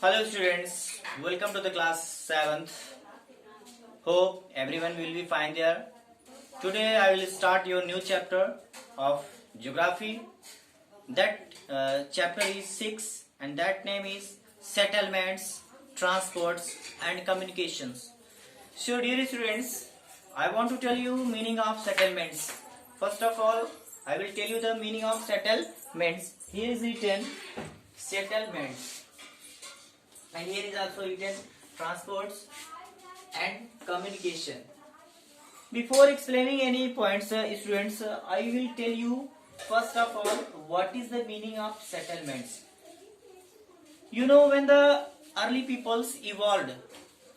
Hello students, welcome to the class 7th. Hope everyone will be fine there. Today I will start your new chapter of geography. That chapter is 6 and that name is settlements, transports and communications. So dear students, I want to tell you meaning of settlements. First of all, I will tell you the meaning of settlements. Here is written settlements. And here is also written transports and communication. Before explaining any points, students, I will tell you first of all what is the meaning of settlements. You know, when the early peoples evolved,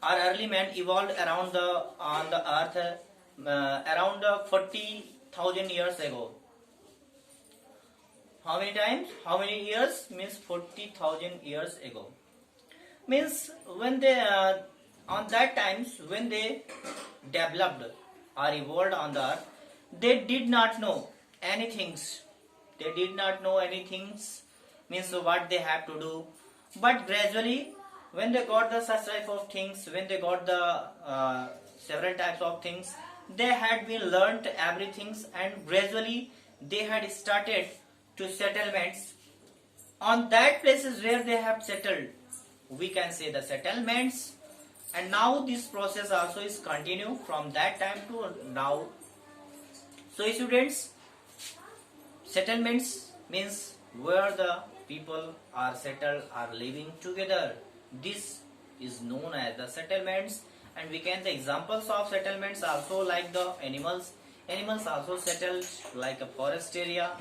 or early man evolved around on the earth around 40,000 years ago. How many times? How many years? Means 40,000 years ago. Means when they on that times when they developed or evolved on the earth, they did not know anything. They did not know anything, means what they have to do. But gradually, when they got the such type of things, when they got the several types of things, they had been learnt everything, and gradually they had started to settlements on that places where they have settled. We can say the settlements, and now this process also is continue from that time to now. So students, settlements means where the people are settled, are living together. This is known as the settlements. And we can the examples of settlements also like the animals. Animals also settle like a forest area,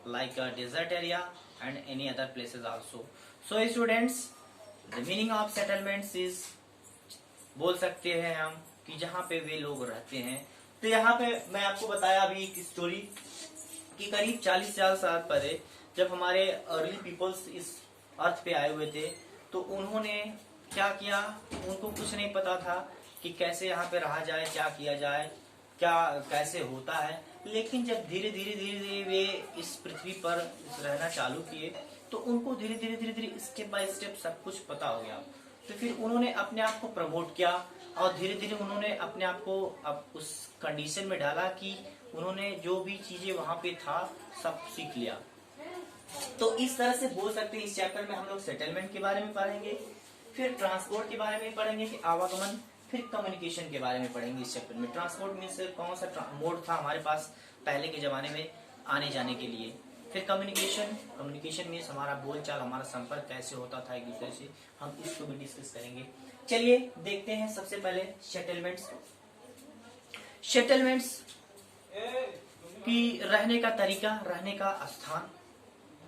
like a desert area, and any other places also. So students, the meaning of settlements is, बोल सकते हैं हम कि जहाँ पे वे लोग रहते हैं. तो यहाँ पे मैं आपको बताया अभी एक स्टोरी कि करीब 40 साल पहले जब हमारे अर्ली पीपल्स इस अर्थ पे आए हुए थे, तो उन्होंने क्या किया, उनको कुछ नहीं पता था कि कैसे यहाँ पे रहा जाए, क्या किया जाए, क्या कैसे होता है. लेकिन जब धीरे धीरे वे इस पृथ्वी पर रहना चालू किए, तो उनको धीरे धीरे स्टेप बाय स्टेप सब कुछ पता हो गया. तो फिर उन्होंने अपने आप को प्रमोट किया और धीरे धीरे उन्होंने अपने आप को अब उस कंडीशन में डाला कि उन्होंने जो भी चीजें वहां पे था सब सीख लिया. तो इस तरह से बोल सकते हैं इस चैप्टर में हम लोग सेटलमेंट के बारे में पढ़ेंगे, फिर ट्रांसपोर्ट के बारे में पढ़ेंगे कि आवागमन, फिर कम्युनिकेशन के बारे में पढ़ेंगे इस चैप्टर में. ट्रांसपोर्ट मीन्स कौन सा मोड था हमारे पास पहले के जमाने में आने जाने के लिए. फिर कम्युनिकेशन मीन्स हमारा बोलचाल, हमारा संपर्क कैसे होता था एक दूसरे से, हम इसको भी डिस्कस करेंगे. चलिए देखते हैं सबसे पहले सेटलमेंट्स. सेटलमेंट्स की रहने का तरीका, रहने का स्थान,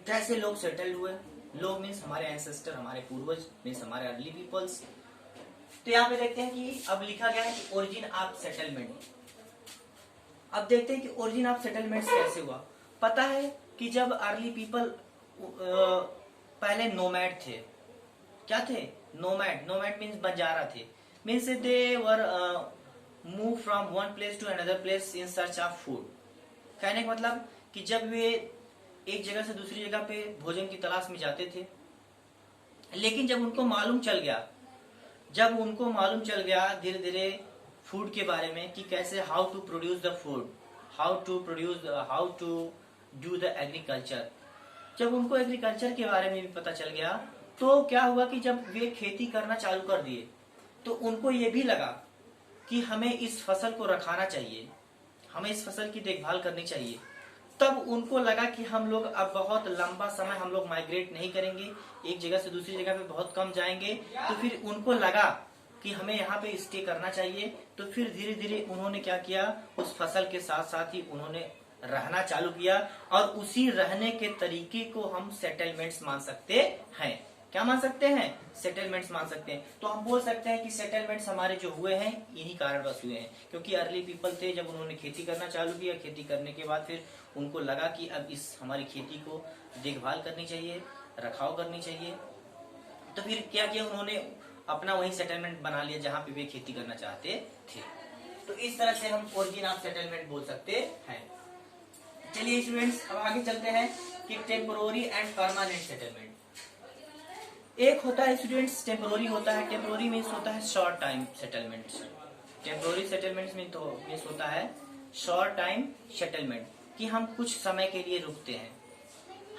कैसे लोग सेटल हुए. लोग मीन्स हमारे एंसेस्टर, हमारे पूर्वज मीन्स हमारे अर्ली पीपल्स. तो यहाँ पे देखते हैं कि अब लिखा गया है कि ओरिजिन ऑफ सेटलमेंट. अब देखते हैं कि ओरिजिन ऑफ सेटलमेंट कैसे हुआ. पता है कि जब अर्ली पीपल पहले नोमैड थे. क्या थे? नोमैड मीन्स बंजारा थे. Means they were move from one place to another place in search of food. कहने का मतलब कि जब वे एक जगह से दूसरी जगह पे भोजन की तलाश में जाते थे, लेकिन जब उनको मालूम चल गया धीरे धीरे फूड के बारे में कि कैसे how to produce the food, how to do the agriculture. जब उनको एग्रीकल्चर के बारे में भी पता चल गया, तो क्या हुआ कि जब वे खेती करना चालू कर दिए, तो उनको ये भी लगा कि हमें इस फसल को रखाना चाहिए, हमें इस फसल की देखभाल करनी चाहिए. तब उनको लगा कि हम लोग अब बहुत लंबा समय हम लोग माइग्रेट नहीं करेंगे, एक जगह से दूसरी जगह पे बहुत कम जाएंगे. तो फिर उनको लगा कि हमें यहाँ पे स्टे करना चाहिए. तो फिर धीरे धीरे उन्होंने क्या किया, उस फसल के साथ साथ ही उन्होंने रहना चालू किया, और उसी रहने के तरीके को हम सेटलमेंट्स मान सकते हैं. क्या मान सकते हैं? सेटलमेंट्स मान सकते हैं. तो हम बोल सकते हैं कि सेटलमेंट्स हमारे जो हुए हैं इन्हीं कारणवश हुए हैं, क्योंकि अर्ली पीपल थे, जब उन्होंने खेती करना चालू किया, खेती करने के बाद फिर उनको लगा कि अब इस हमारी खेती को देखभाल करनी चाहिए, रखाव करनी चाहिए. तो फिर क्या किया, उन्होंने अपना वही सेटलमेंट बना लिया जहां पे वे खेती करना चाहते थे. तो इस तरह से हम ओरिजिन ऑफ सेटलमेंट बोल सकते हैं. चलिए स्टूडेंट्स, अब आगे चलते हैं कि टेम्पोररी एंड परमानेंट सेटलमेंट. एक होता है स्टूडेंट्स टेम्पोररी होता है। टेम्पोररी मीन्स होता है short time settlement. Temporary settlement means होता है शॉर्ट टाइम सेटलमेंट, कि हम कुछ समय के लिए रुकते हैं।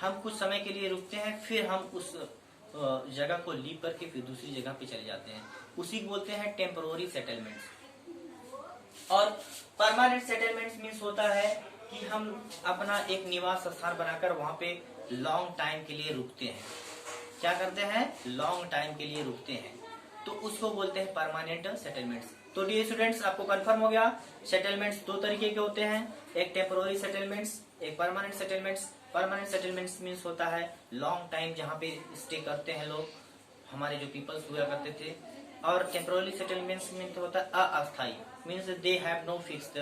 हम कुछ समय के लिए रुकते हैं, फिर हम उस जगह को लीव करके फिर दूसरी जगह पे चले जाते हैं, उसी को बोलते हैं टेम्पोररी सेटलमेंट्स। और परमानेंट सेटलमेंट्स मीन्स होता है कि हम अपना एक निवास स्थान बनाकर वहां पे लॉन्ग टाइम के लिए रुकते हैं। क्या करते हैं? लॉन्ग टाइम के लिए रुकते हैं, तो उसको बोलते हैं परमानेंट सेटलमेंट्स। तो डियर स्टूडेंट्स, आपको कंफर्म हो गया सेटलमेंट्स दो तरीके के होते हैं, एक टेम्पोररी सेटलमेंट्स, एक permanent settlements. Permanent settlements means होता है लॉन्ग टाइम जहाँ पे स्टे करते हैं लोग, हमारे जो पीपल्स हुआ करते थे। और टेम्पोररी सेटलमेंट्स मीन्स होता है अस्थायी, means they have no fixed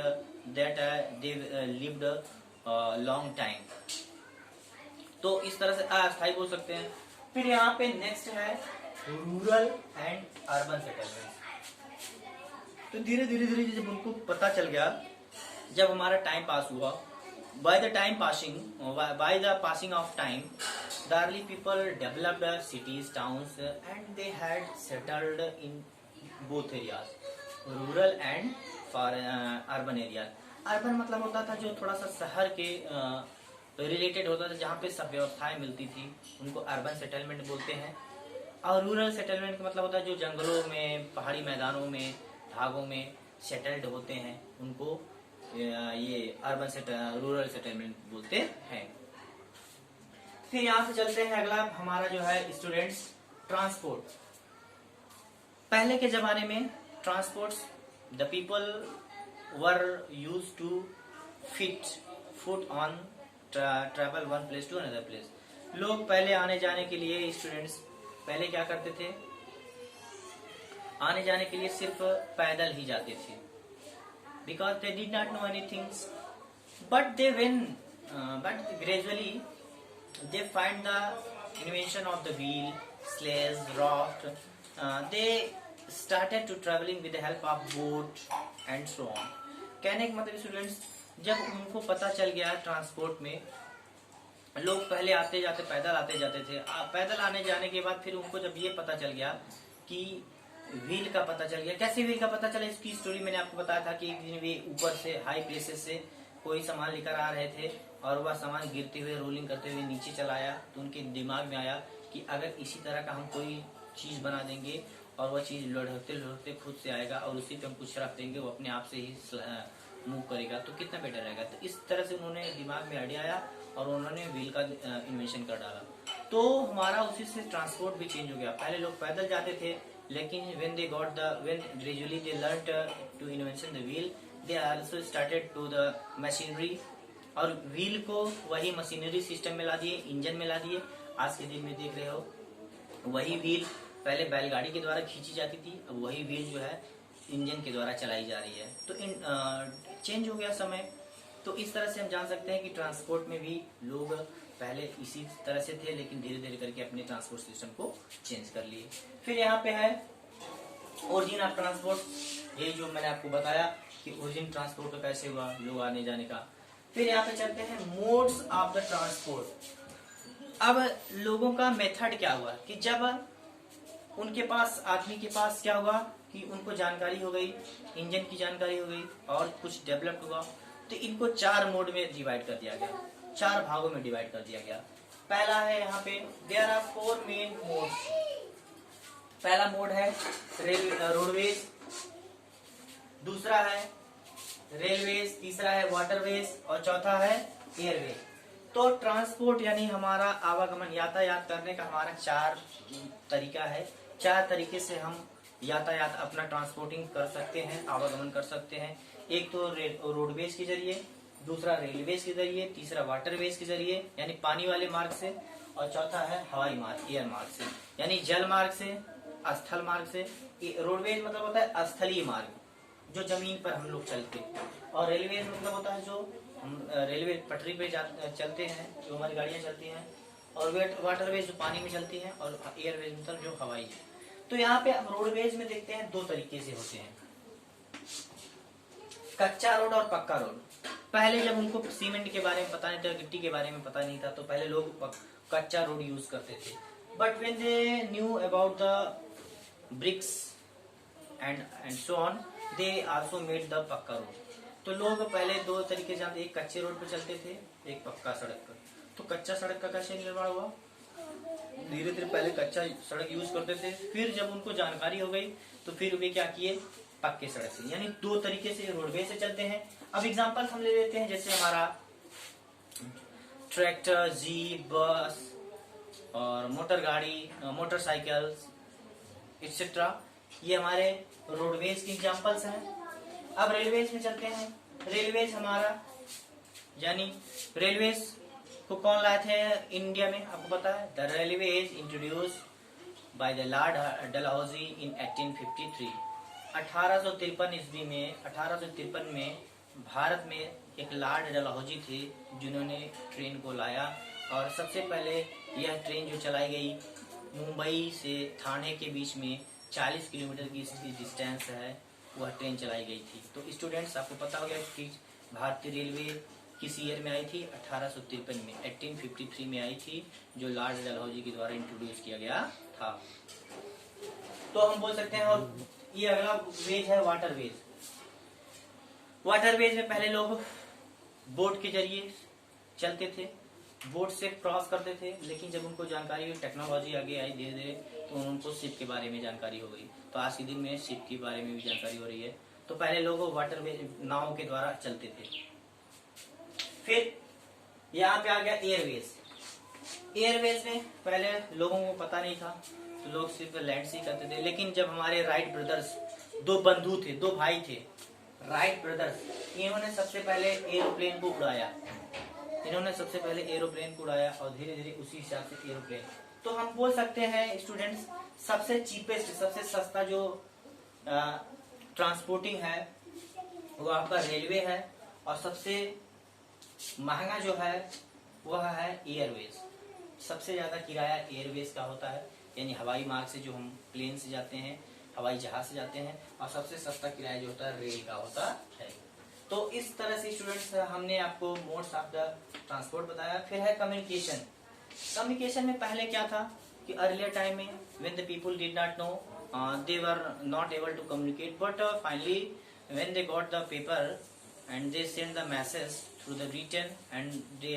that they lived long time, तो इस तरह से अस्थायी बोल सकते हैं। फिर यहाँ पे नेक्स्ट है रूरल एंड अर्बन सेटलमेंट। तो धीरे धीरे जब उनको पता चल गया, जब हमारा टाइम पास हुआ, by the passing of time, the early people developed cities, towns, and they had settled in both areas, rural and urban areas. Urban मतलब होता था जो थोड़ा सा शहर के रिलेटेड होता था, जहाँ पे सब व्यवस्थाएं मिलती थी, उनको अर्बन सेटलमेंट बोलते हैं। और रूरल सेटलमेंट का मतलब होता है जो जंगलों में, पहाड़ी मैदानों में, भागों में सेटल्ड होते हैं, उनको ये रूरल सेटलमेंट बोलते हैं। फिर यहाँ से चलते हैं, अगला हमारा जो है स्टूडेंट्स ट्रांसपोर्ट। पहले के जमाने में transports, the people were use to fit foot on travel one place to another place. लोग पहले आने जाने के लिए, स्टूडेंट्स पहले क्या करते थे, आने जाने के लिए सिर्फ पैदल ही जाते थे, because they did not know anything, but gradually they find the invention of the wheel, sledge, raft. They started to traveling with the help of boat and so on. कहने का मतलब स्टूडेंट्स, जब उनको पता चल गया ट्रांसपोर्ट में, लोग पहले आते जाते पैदल आते जाते थे, पैदल आने जाने के बाद फिर उनको जब ये पता चल गया कि व्हील का पता चल गया। कैसे व्हील का पता चला, इसकी स्टोरी मैंने आपको बताया था कि एक दिन वे ऊपर से हाई प्लेसेस से कोई सामान लेकर आ रहे थे और वह सामान गिरते हुए, रोलिंग करते हुए नीचे चला आया। तो उनके दिमाग में आया कि अगर इसी तरह का हम कोई चीज बना देंगे और वह चीज लुढ़कते लुढ़कते खुद से आएगा और उसी पे हम कुछ रख देंगे, वो अपने आप से ही मूव करेगा, तो कितना बेटर रहेगा। तो इस तरह से उन्होंने दिमाग में आइडिया आया और उन्होंने व्हील का इन्वेंशन कर डाला। तो हमारा उसी से ट्रांसपोर्ट भी चेंज हो गया। पहले लोग पैदल जाते थे, लेकिन when gradually they learnt to invention the wheel, they also started to the machinery, और व्हील को वही मशीनरी सिस्टम में ला दिए, इंजन में ला दिए। आज के दिन में देख रहे हो वही व्हील पहले बैलगाड़ी के द्वारा खींची जाती थी, अब वही व्हील जो है इंजन के द्वारा चलाई जा रही है। तो चेंज हो गया समय। तो इस तरह से हम जान सकते हैं कि ट्रांसपोर्ट में भी लोग पहले इसी तरह से थे, लेकिन धीरे धीरे करके अपने ट्रांसपोर्ट सिस्टम को चेंज कर लिए। फिर यहाँ पे है ओरिजिन ऑफ ट्रांसपोर्ट, यही जो मैंने आपको बताया कि ओरिजिन ट्रांसपोर्ट का कैसे हुआ, लोग आने जाने का। फिर यहाँ पे चलते हैं मोड्स ऑफ द ट्रांसपोर्ट। अब लोगों का मेथड क्या हुआ कि जब उनके पास, आदमी के पास क्या हुआ कि उनको जानकारी हो गई, इंजन की जानकारी हो गई और कुछ डेवलप हुआ, तो इनको 4 मोड में डिवाइड कर दिया गया, 4 भागों में डिवाइड कर दिया गया। पहला है यहाँ पे देयर आर 4 मेन मोड्स। पहला मोड है रोडवेज, दूसरा है रेलवेज, तीसरा है वाटरवेज और चौथा है एयरवेज। तो ट्रांसपोर्ट यानी हमारा आवागमन, यातायात करने का हमारा 4 तरीका है। 4 तरीके से हम यातायात अपना ट्रांसपोर्टिंग कर सकते हैं, आवागमन कर सकते हैं। एक तो रोडवेज के जरिए, दूसरा रेलवेज के जरिए, तीसरा वाटरवेज के जरिए यानी पानी वाले मार्ग से, और चौथा है हवाई मार्ग, एयर मार्ग से यानी जल मार्ग से, स्थल मार्ग से। रोडवेज मतलब होता है स्थलीय मार्ग जो जमीन पर हम लोग चलते, और रेलवेज मतलब होता है जो हम रेलवे पटरी पे चलते हैं, जो हमारी गाड़ियां चलती हैं, और वाटरवेज जो पानी में चलती हैं, और एयरवेज मतलब जो हवाई है। तो यहाँ पे रोडवेज में देखते हैं 2 तरीके से होते हैं, कच्चा रोड और पक्का रोड। पहले जब उनको सीमेंट के बारे में पता नहीं था, गिट्टी के बारे में पता नहीं था, तो पहले लोग कच्चा रोड यूज करते थे। But when they knew about the bricks and so on, they also made the पक्का रोड. तो लोग पहले दो तरीके जानते, एक कच्चे रोड पर चलते थे, एक पक्का सड़क पर. तो कच्चा सड़क का कैसे निर्माण हुआ? धीरे धीरे पहले कच्चा सड़क यूज करते थे, फिर जब उनको जानकारी हो गई तो फिर वे क्या किए, पक्के सड़क से. यानी दो तरीके से रोडवे से चलते हैं. अब एग्जांपल हम ले लेते हैं, जैसे हमारा ट्रैक्टर, जीप, बस और मोटर गाड़ी, मोटरसाइकिल एक्सेट्रा, ये हमारे रोडवेज के एग्जांपल्स हैं. अब रेलवेज में चलते हैं. रेलवेज हमारा, यानी रेलवेज को कौन लाए थे इंडिया में, आपको पता है. The railway is introduced by the lord Dalhousie in 1853. 1853 ईस्वी में, 1853 में भारत में एक लॉर्ड डलहौजी थे जिन्होंने ट्रेन को लाया. और सबसे पहले यह ट्रेन जो चलाई गई मुंबई से ठाणे के बीच में 40 किलोमीटर की डिस्टेंस है, वह ट्रेन चलाई गई थी. तो स्टूडेंट्स, आपको पता हो गया कि भारतीय रेलवे किस ईयर में आई थी? 1853 में, 1853 में आई थी, जो लॉर्ड डलहौजी के द्वारा इंट्रोड्यूस किया गया था. तो हम बोल सकते हैं. और ये अगला वेज है वाटरवेज. वाटरवेज में पहले लोग बोट के जरिए चलते थे, बोट से क्रॉस करते थे, लेकिन जब उनको जानकारी हुई, टेक्नोलॉजी आगे आई धीरे धीरे, तो उनको शिप के बारे में जानकारी हो गई. तो आज के दिन में शिप के बारे में भी जानकारी हो रही है. तो पहले लोग वाटरवेज नाव के द्वारा चलते थे. फिर यहाँ पे आ गया एयरवेज. एयरवेज में पहले लोगों को पता नहीं था, तो लोग सिर्फ लैंड से करते थे. लेकिन जब हमारे राइट ब्रदर्स, दो बंधु थे, दो भाई थे, राइट ब्रदर्स, इन्होंने सबसे पहले एरोप्लेन को उड़ाया. इन्होंने सबसे पहले एरोप्लेन को उड़ाया और धीरे धीरे उसी हिसाब से एरोप्लेन. तो हम बोल सकते हैं स्टूडेंट्स, सबसे चीपेस्ट, सबसे सस्ता जो ट्रांसपोर्टिंग है वो आपका रेलवे है, और सबसे महंगा जो है वह है एयरवेज. सबसे ज्यादा किराया एयरवेज का होता है, यानी हवाई मार्ग से जो हम प्लेन से जाते हैं, हवाई जहाज से जाते हैं, और सबसे सस्ता किराया जो होता है रेल का होता है. तो इस तरह से स्टूडेंट्स हमने आपको मोड्स ऑफ द ट्रांसपोर्ट बताया. फिर है कम्युनिकेशन. कम्युनिकेशन में पहले क्या था कि अर्लियर टाइम में when the people did not know, they were not able to communicate, but finally when they got the paper and they send the message through the written, and they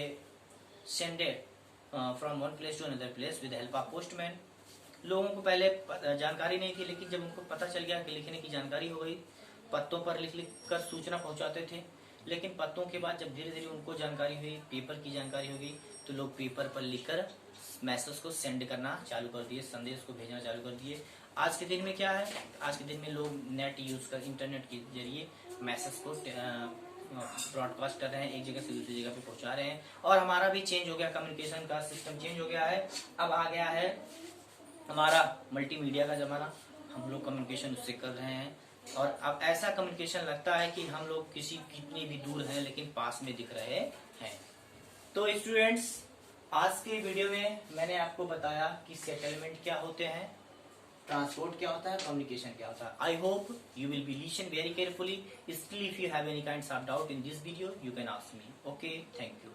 send it from one place to another place with the help of postman. लोगों को पहले जानकारी नहीं थी, लेकिन जब उनको पता चल गया कि लिखने की जानकारी हो गई, पत्तों पर लिख लिख कर सूचना पहुंचाते थे. लेकिन पत्तों के बाद जब धीरे धीरे उनको जानकारी हुई, पेपर की जानकारी हो गई, तो लोग पेपर पर लिखकर मैसेज को सेंड करना चालू कर दिए, संदेश को भेजना चालू कर दिए. आज के दिन में क्या है, आज के दिन में लोग नेट यूज कर, इंटरनेट के जरिए मैसेज को ब्रॉडकास्ट कर रहे हैं, एक जगह से दूसरी जगह पे पहुंचा रहे हैं. और हमारा भी चेंज हो गया, कम्युनिकेशन का सिस्टम चेंज हो गया है. अब आ गया है हमारा मल्टीमीडिया का जमाना. हम लोग कम्युनिकेशन उससे कर रहे हैं, और अब ऐसा कम्युनिकेशन लगता है कि हम लोग किसी कितनी भी दूर हैं लेकिन पास में दिख रहे हैं. तो स्टूडेंट्स, आज के वीडियो में मैंने आपको बताया कि सेटलमेंट क्या होते हैं, ट्रांसपोर्ट क्या होता है, कम्युनिकेशन क्या होता है. I hope you will be listen very carefully. Still if you have any kinds of doubt in this video, you can ask me. Okay, thank you.